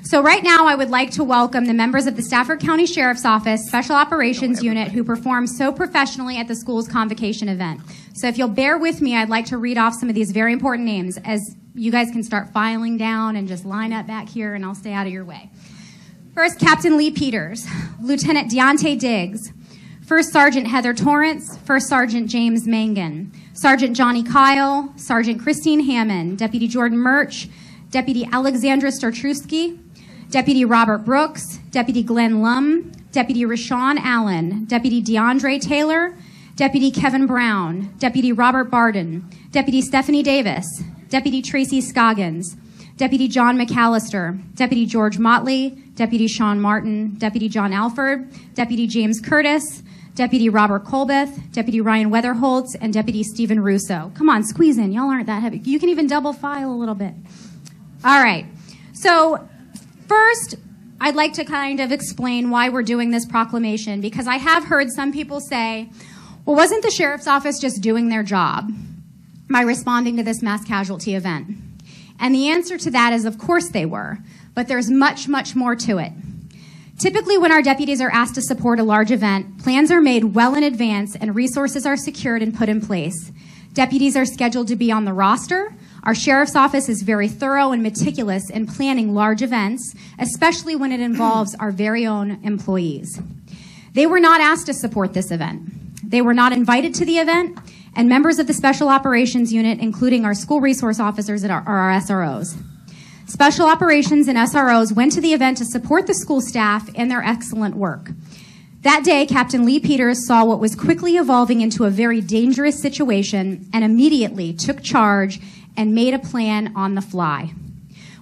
So right now I would like to welcome the members of the Stafford County Sheriff's Office Special Operations Unit who performed so professionally at the school's convocation event. So if you'll bear with me, I'd like to read off some of these very important names as you guys can start filing down and just line up back here and I'll stay out of your way. First, Captain Lee Peters, Lieutenant Deontay Diggs, First Sergeant Heather Torrance, First Sergeant James Mangan, Sergeant Johnny Kyle, Sergeant Christine Hammond, Deputy Jordan Murch, Deputy Alexandra Startrewski, Deputy Robert Brooks, Deputy Glenn Lum, Deputy Rashawn Allen, Deputy DeAndre Taylor, Deputy Kevin Brown, Deputy Robert Barden, Deputy Stephanie Davis, Deputy Tracy Scoggins, Deputy John McAllister, Deputy George Motley, Deputy Sean Martin, Deputy John Alford, Deputy James Curtis, Deputy Robert Colbeth, Deputy Ryan Weatherholtz, and Deputy Stephen Russo. Come on, squeeze in. Y'all aren't that heavy. You can even double file a little bit. All right. So first, I'd like to kind of explain why we're doing this proclamation, because I have heard some people say, well, wasn't the Sheriff's Office just doing their job by responding to this mass casualty event? And the answer to that is, of course they were, but there's much, much more to it. Typically, when our deputies are asked to support a large event, plans are made well in advance and resources are secured and put in place. Deputies are scheduled to be on the roster. Our Sheriff's Office is very thorough and meticulous in planning large events, especially when it involves our very own employees. They were not asked to support this event. They were not invited to the event, and members of the Special Operations Unit, including our school resource officers and our SROs. Special Operations and SROs went to the event to support the school staff and their excellent work. That day, Captain Lee Peters saw what was quickly evolving into a very dangerous situation and immediately took charge and made a plan on the fly.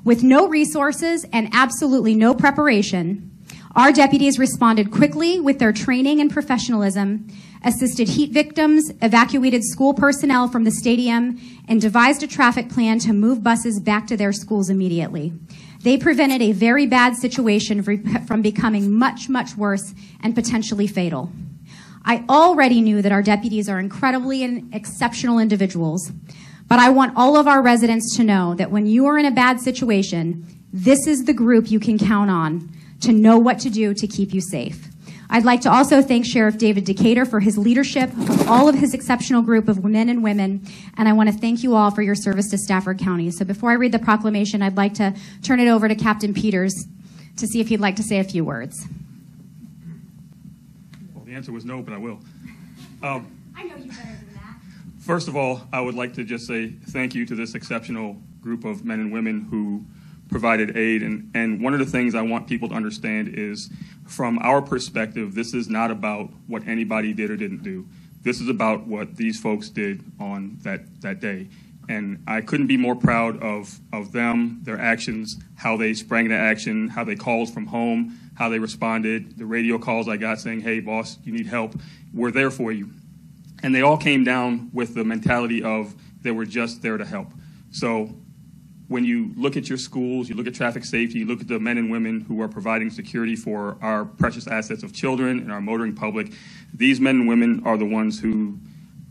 With no resources and absolutely no preparation, our deputies responded quickly with their training and professionalism, assisted heat victims, evacuated school personnel from the stadium, and devised a traffic plan to move buses back to their schools immediately. They prevented a very bad situation from becoming much, much worse and potentially fatal. I already knew that our deputies are incredibly and exceptional individuals, but I want all of our residents to know that when you are in a bad situation, this is the group you can count on to know what to do to keep you safe. I'd like to also thank Sheriff David Decatur for his leadership of all of his exceptional group of men and women, and I want to thank you all for your service to Stafford County. So before I read the proclamation, I'd like to turn it over to Captain Peters to see if he'd like to say a few words. Well, the answer was no, but I will. I know you better than that. First of all, I would like to just say thank you to this exceptional group of men and women who provided aid. And one of the things I want people to understand is, from our perspective, this is not about what anybody did or didn't do. This is about what these folks did on that day. And I couldn't be more proud of them, their actions, how they sprang into action, how they called from home, how they responded, the radio calls I got saying, hey, boss, you need help. We're there for you. And they all came down with the mentality of they were just there to help. So when you look at your schools, you look at traffic safety, you look at the men and women who are providing security for our precious assets of children and our motoring public, these men and women are the ones who,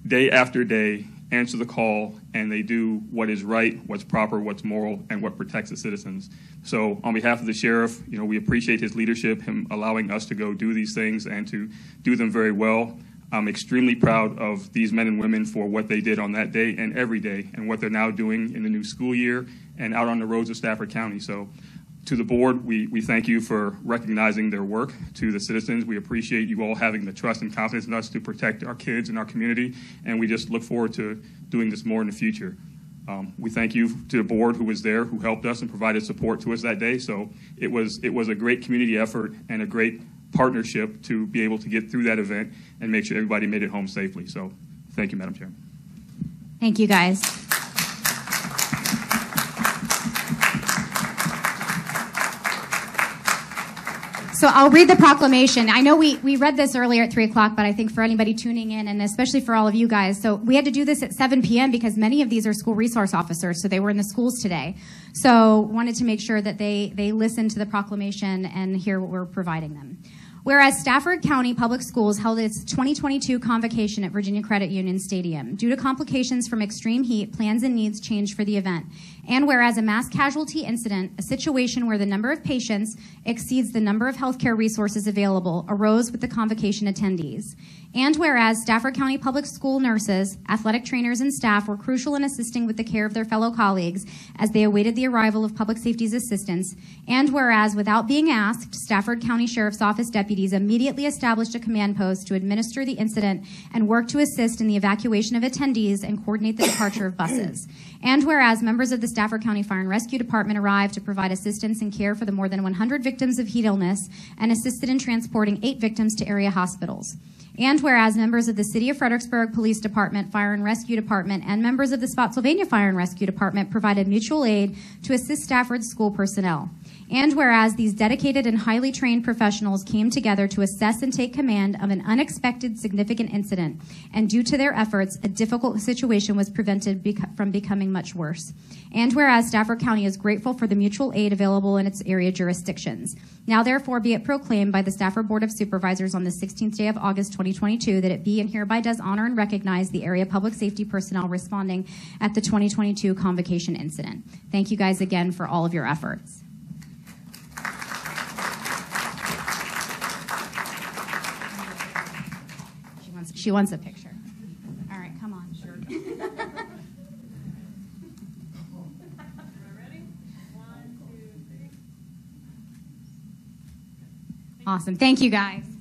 day after day, answer the call and they do what is right, what's proper, what's moral, and what protects the citizens. So on behalf of the sheriff, we appreciate his leadership, him allowing us to go do these things and to do them very well. I'm extremely proud of these men and women for what they did on that day and every day, and what they're now doing in the new school year and out on the roads of Stafford County. So to the board, we thank you for recognizing their work. To the citizens, we appreciate you all having the trust and confidence in us to protect our kids and our community, and we just look forward to doing this more in the future. We thank you to the board who was there, who helped us and provided support to us that day. So it was a great community effort and a great partnership to be able to get through that event and make sure everybody made it home safely. So thank you, Madam Chair. Thank you, guys. So I'll read the proclamation. I know we read this earlier at 3 o'clock, but I think for anybody tuning in, and especially for all of you guys, so we had to do this at 7 p.m. because many of these are school resource officers, so they were in the schools today. So wanted to make sure that they listen to the proclamation and hear what we're providing them. Whereas Stafford County Public Schools held its 2022 convocation at Virginia Credit Union Stadium. Due to complications from extreme heat, plans and needs changed for the event. And whereas a mass casualty incident, a situation where the number of patients exceeds the number of healthcare resources available, arose with the convocation attendees. And whereas Stafford County Public School nurses, athletic trainers, and staff were crucial in assisting with the care of their fellow colleagues as they awaited the arrival of public safety's assistance. And whereas, without being asked, Stafford County Sheriff's Office deputies immediately established a command post to administer the incident and work to assist in the evacuation of attendees and coordinate the departure of buses. And whereas members of the Stafford County Fire and Rescue Department arrived to provide assistance and care for the more than 100 victims of heat illness and assisted in transporting 8 victims to area hospitals. And whereas members of the City of Fredericksburg Police Department, Fire and Rescue Department, and members of the Spotsylvania Fire and Rescue Department provided mutual aid to assist Stafford's school personnel. And whereas these dedicated and highly trained professionals came together to assess and take command of an unexpected significant incident, and due to their efforts, a difficult situation was prevented from becoming much worse. And whereas Stafford County is grateful for the mutual aid available in its area jurisdictions. Now therefore be it proclaimed by the Stafford Board of Supervisors on the 16th day of August 2022 that it be and hereby does honor and recognize the area public safety personnel responding at the 2022 convocation incident. Thank you guys again for all of your efforts. She wants a picture. All right, come on. Sure. Ready? 1, 2, 3. Awesome. Thank you, guys.